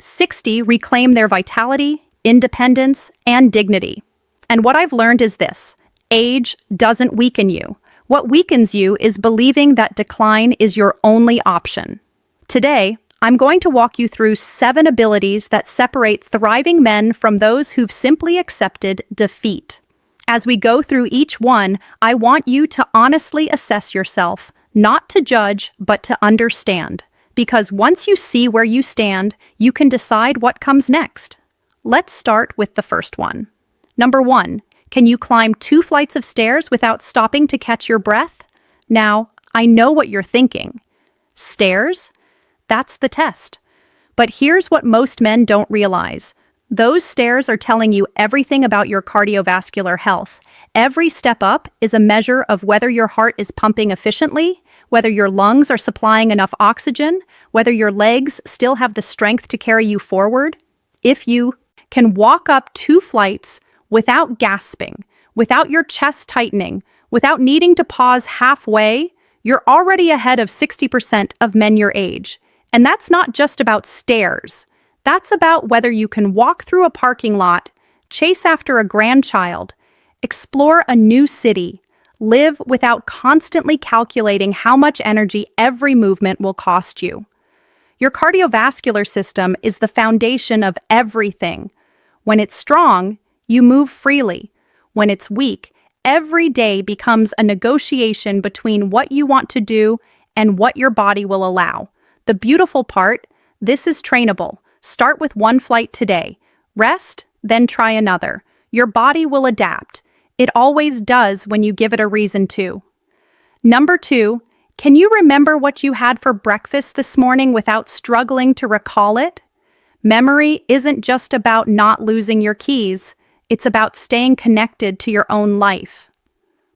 60 reclaim their vitality, independence, and dignity. And what I've learned is this: age doesn't weaken you. What weakens you is believing that decline is your only option. Today, I'm going to walk you through 7 abilities that separate thriving men from those who've simply accepted defeat. As we go through each one, I want you to honestly assess yourself, not to judge, but to understand. Because once you see where you stand, you can decide what comes next. Let's start with the first one. Number 1, can you climb 2 flights of stairs without stopping to catch your breath? Now, I know what you're thinking. Stairs? That's the test. But here's what most men don't realize. Those stairs are telling you everything about your cardiovascular health. Every step up is a measure of whether your heart is pumping efficiently, whether your lungs are supplying enough oxygen, whether your legs still have the strength to carry you forward. If you can walk up 2 flights without gasping, without your chest tightening, without needing to pause halfway, you're already ahead of 60% of men your age. And that's not just about stairs. That's about whether you can walk through a parking lot, chase after a grandchild, explore a new city, live without constantly calculating how much energy every movement will cost you. Your cardiovascular system is the foundation of everything. When it's strong, you move freely. When it's weak, every day becomes a negotiation between what you want to do and what your body will allow. The beautiful part, this is trainable. Start with 1 flight today. Rest, then try another. Your body will adapt. It always does when you give it a reason to. Number 2, can you remember what you had for breakfast this morning without struggling to recall it? Memory isn't just about not losing your keys. It's about staying connected to your own life.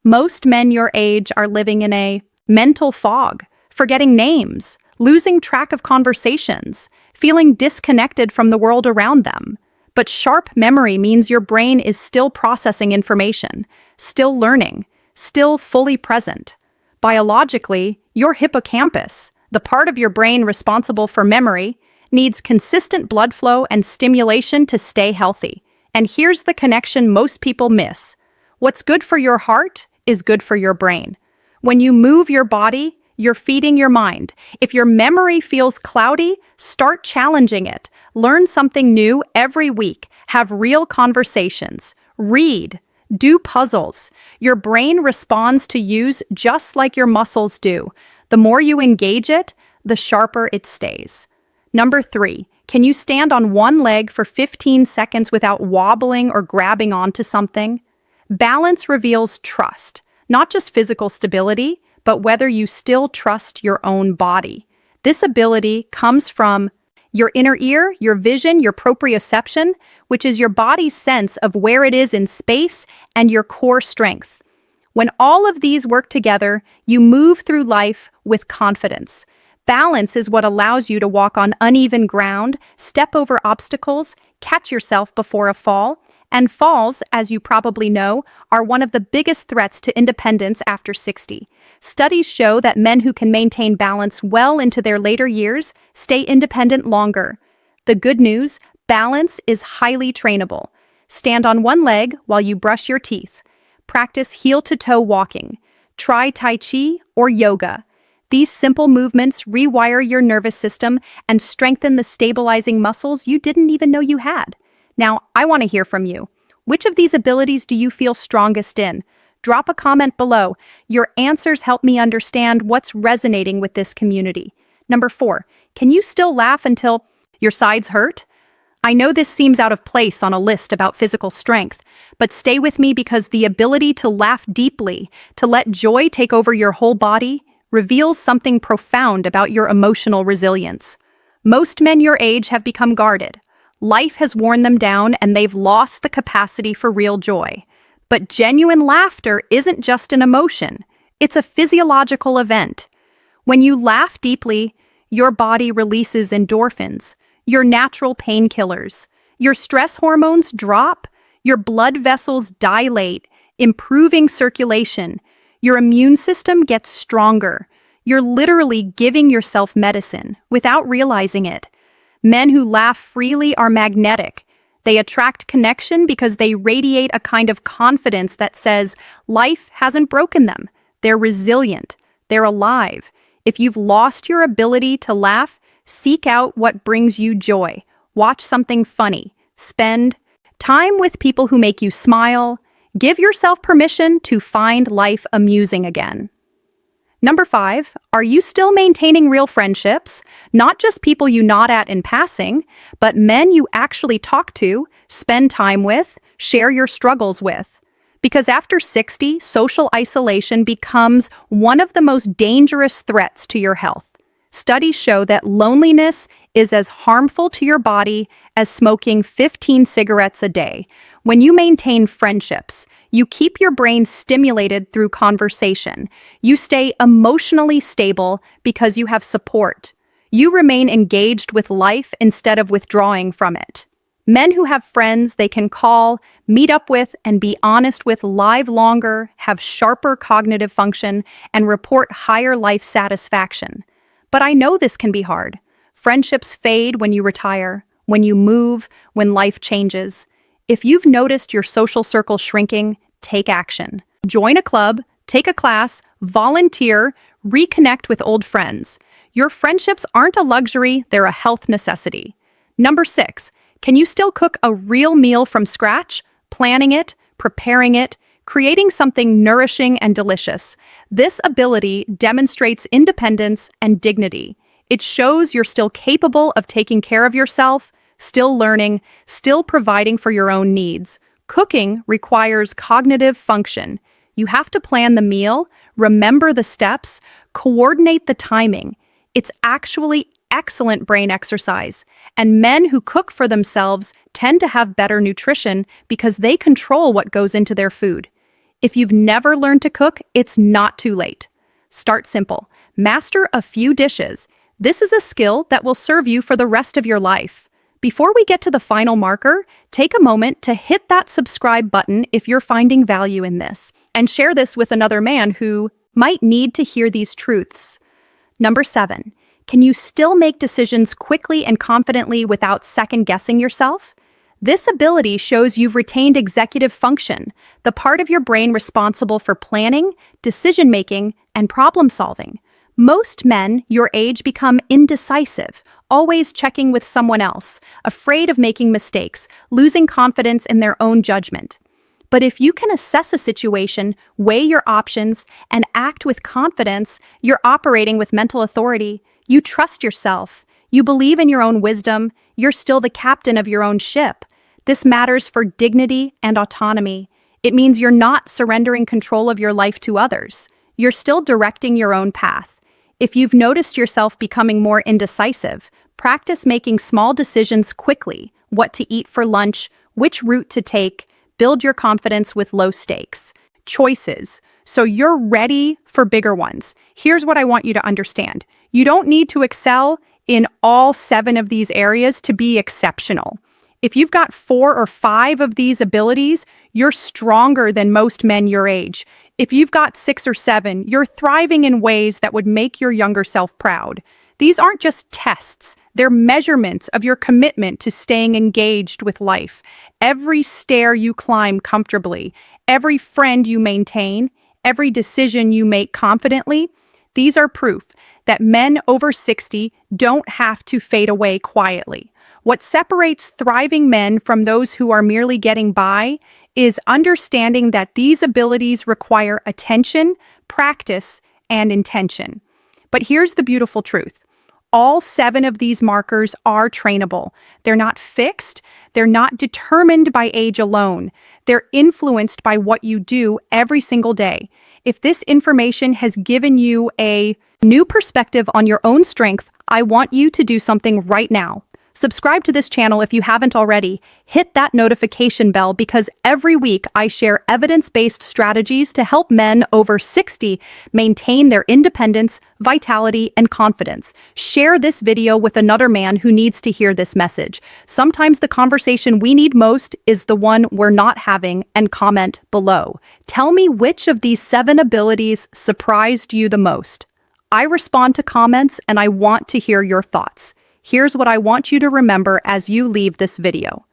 Most men your age are living in a mental fog, forgetting names, losing track of conversations, feeling disconnected from the world around them. But sharp memory means your brain is still processing information, still learning, still fully present. Biologically, your hippocampus, the part of your brain responsible for memory, needs consistent blood flow and stimulation to stay healthy. And here's the connection most people miss. What's good for your heart is good for your brain. When you move your body, you're feeding your mind. If your memory feels cloudy, start challenging it. Learn something new every week. Have real conversations. Read. Do puzzles. Your brain responds to use just like your muscles do. The more you engage it, the sharper it stays. Number 3, can you stand on 1 leg for 15 seconds without wobbling or grabbing onto something? Balance reveals trust, not just physical stability, but whether you still trust your own body. This ability comes from your inner ear, your vision, your proprioception, which is your body's sense of where it is in space, and your core strength. When all of these work together, you move through life with confidence. Balance is what allows you to walk on uneven ground, step over obstacles, catch yourself before a fall. And falls, as you probably know, are one of the biggest threats to independence after 60. Studies show that men who can maintain balance well into their later years stay independent longer. The good news, balance is highly trainable. Stand on 1 leg while you brush your teeth. Practice heel-to-toe walking. Try Tai Chi or yoga. These simple movements rewire your nervous system and strengthen the stabilizing muscles you didn't even know you had. Now, I want to hear from you. Which of these abilities do you feel strongest in? Drop a comment below. Your answers help me understand what's resonating with this community. Number 4, can you still laugh until your sides hurt? I know this seems out of place on a list about physical strength, but stay with me because the ability to laugh deeply, to let joy take over your whole body, reveals something profound about your emotional resilience. Most men your age have become guarded. Life has worn them down and they've lost the capacity for real joy. But genuine laughter isn't just an emotion. It's a physiological event. When you laugh deeply, your body releases endorphins, your natural painkillers. Your stress hormones drop, your blood vessels dilate, improving circulation. Your immune system gets stronger. You're literally giving yourself medicine without realizing it. Men who laugh freely are magnetic. They attract connection because they radiate a kind of confidence that says life hasn't broken them. They're resilient. They're alive. If you've lost your ability to laugh, seek out what brings you joy. Watch something funny. Spend time with people who make you smile. Give yourself permission to find life amusing again. Number 5, are you still maintaining real friendships? Not just people you nod at in passing, but men you actually talk to, spend time with, share your struggles with. Because after 60, social isolation becomes one of the most dangerous threats to your health. Studies show that loneliness is as harmful to your body as smoking 15 cigarettes a day. When you maintain friendships, you keep your brain stimulated through conversation. You stay emotionally stable because you have support. You remain engaged with life instead of withdrawing from it. Men who have friends they can call, meet up with, and be honest with live longer, have sharper cognitive function, and report higher life satisfaction. But I know this can be hard. Friendships fade when you retire, when you move, when life changes. If you've noticed your social circle shrinking, take action. Join a club, take a class, volunteer, reconnect with old friends. Your friendships aren't a luxury, they're a health necessity. Number 6, can you still cook a real meal from scratch? Planning it, preparing it, creating something nourishing and delicious. This ability demonstrates independence and dignity. It shows you're still capable of taking care of yourself, still learning, still providing for your own needs. Cooking requires cognitive function. You have to plan the meal, remember the steps, coordinate the timing. It's actually excellent brain exercise. And men who cook for themselves tend to have better nutrition because they control what goes into their food. If you've never learned to cook, it's not too late. Start simple. Master a few dishes. This is a skill that will serve you for the rest of your life. Before we get to the final marker, take a moment to hit that subscribe button if you're finding value in this, and share this with another man who might need to hear these truths. Number 7, can you still make decisions quickly and confidently without second-guessing yourself? This ability shows you've retained executive function, the part of your brain responsible for planning, decision-making, and problem-solving. Most men your age become indecisive, always checking with someone else, afraid of making mistakes, losing confidence in their own judgment. But if you can assess a situation, weigh your options, and act with confidence, you're operating with mental authority. You trust yourself. You believe in your own wisdom. You're still the captain of your own ship. This matters for dignity and autonomy. It means you're not surrendering control of your life to others. You're still directing your own path. If you've noticed yourself becoming more indecisive, practice making small decisions quickly: what to eat for lunch, which route to take. Build your confidence with low stakes choices, so you're ready for bigger ones. Here's what I want you to understand. You don't need to excel in all 7 of these areas to be exceptional. If you've got 4 or 5 of these abilities, you're stronger than most men your age. If you've got 6 or 7, you're thriving in ways that would make your younger self proud. These aren't just tests. They're measurements of your commitment to staying engaged with life. Every stair you climb comfortably, every friend you maintain, every decision you make confidently, these are proof that men over 60 don't have to fade away quietly. What separates thriving men from those who are merely getting by is understanding that these abilities require attention, practice, and intention. But here's the beautiful truth. All 7 of these markers are trainable. They're not fixed. They're not determined by age alone. They're influenced by what you do every single day. If this information has given you a new perspective on your own strength, I want you to do something right now. Subscribe to this channel if you haven't already. Hit that notification bell because every week I share evidence-based strategies to help men over 60 maintain their independence, vitality, and confidence. Share this video with another man who needs to hear this message. Sometimes the conversation we need most is the one we're not having, and comment below. Tell me which of these 7 abilities surprised you the most. I respond to comments and I want to hear your thoughts. Here's what I want you to remember as you leave this video.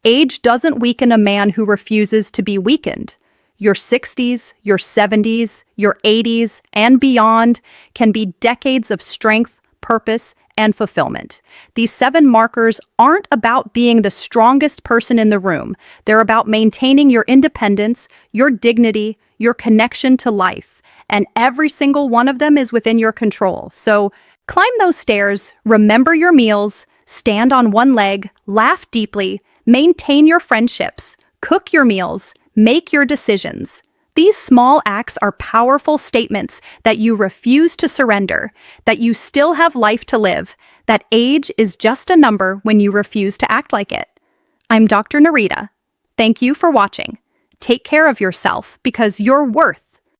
Age doesn't weaken a man who refuses to be weakened. Your 60s, your 70s, your 80s, and beyond can be decades of strength, purpose, and fulfillment. These 7 markers aren't about being the strongest person in the room. They're about maintaining your independence, your dignity, your connection to life. And every single one of them is within your control. So climb those stairs, remember your meals, stand on one leg, laugh deeply, maintain your friendships, cook your meals, make your decisions. These small acts are powerful statements that you refuse to surrender, that you still have life to live, that age is just a number when you refuse to act like it. I'm Dr. Narita. Thank you for watching. Take care of yourself because your worth